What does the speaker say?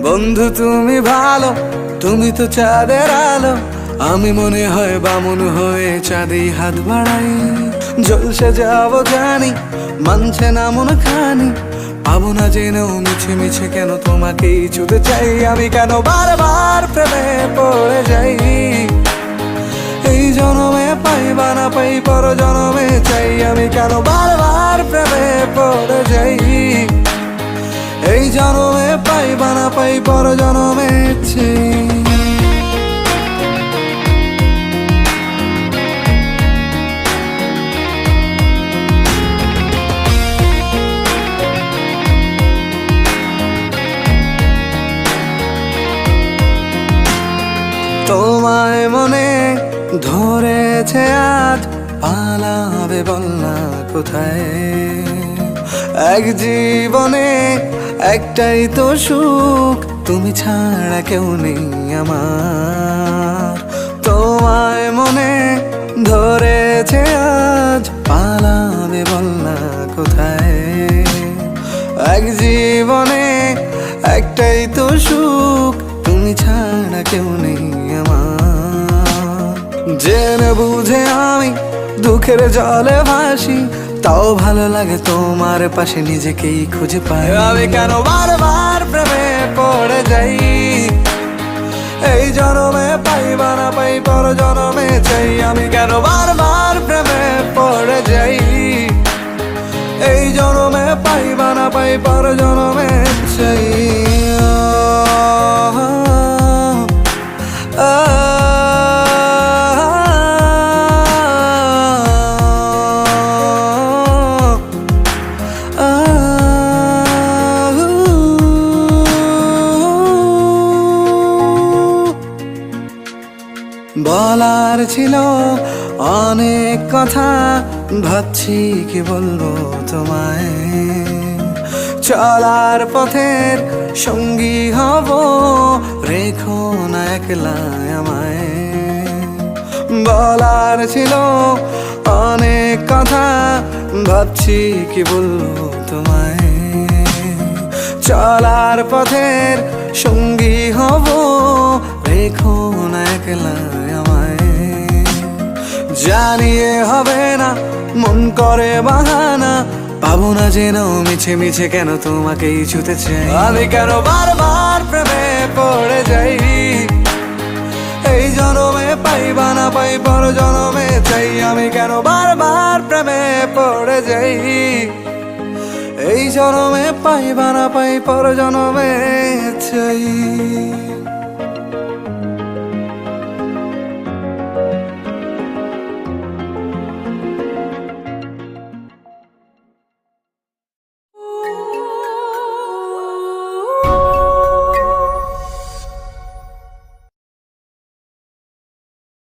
বন্ধু তুমি ভালো, তুমি তো চাঁদের আলো। আমি মনে হয় বামুন হয়ে চাঁদে হাত বাড়াই। জলসে যাবো জানি, মানছে না মন খানি। পাবো না জেনেও মিছে মিছে কেন তোমাকেই ছুতে চাই। আমি কেন বারবার প্রেমে পড়ে যাই। এই জনমে পাই বা না পাই, পর জনমে চাই। আমি কেন বারবার প্রেমে পড়ে যাই। এই জনমে পাই বা না পাই, পর জনমে চাই। তোমায় মনে ধরেছে আজ, পালাবে বল না কোথায়। এক জীবনে একটাই তো সুখ, তুমি ছাড়া কেউ নেই আমার। তোমায় মনে ধরেছে আজ, পালাবে বল না কোথায়। এক জীবনে একটাই তো সুখ, তুমি ছাড়া কেউ নেই আমার। জেনে বুঝে আমি দুঃখের জলে ভাসি, তাও ভালো লাগে তোমার পাশে নিজেকেই খুঁজে পাই। আমি কেন বারবার প্রেমে পড়ে যাই। এই জনমে পাই বা না পাই, পর জনমে চাই। আমি কেন বারবার প্রেমে পড়ে যাই। এই জনমে পাই বা না পাই, পর জনমে চাই। বলার ছিল অনেক কথা, ভাবছি কি বলবো তোমায়। চলার পথের সঙ্গী হব, রেখো না একলা আমায়। বলার ছিল অনেক কথা, ভাবছি কি বলবো তোমায়। চলার পথের সঙ্গী হব, রেখো না একলা আমায়। জানিয়ে হবে না, মন করে বাহানা। পাবো না জেনেও মিছে মিছে কেন তোমাকেই ছুতে চাই। আমি কেন বারবার প্রেমে পড়ে যাই। এই জনমে পাই বা না পাই, পর জনমে চাই। আমি কেন বারবার প্রেমে পড়ে যাই। এই জনমে পাই বা না পাই, পর জনমে চাই।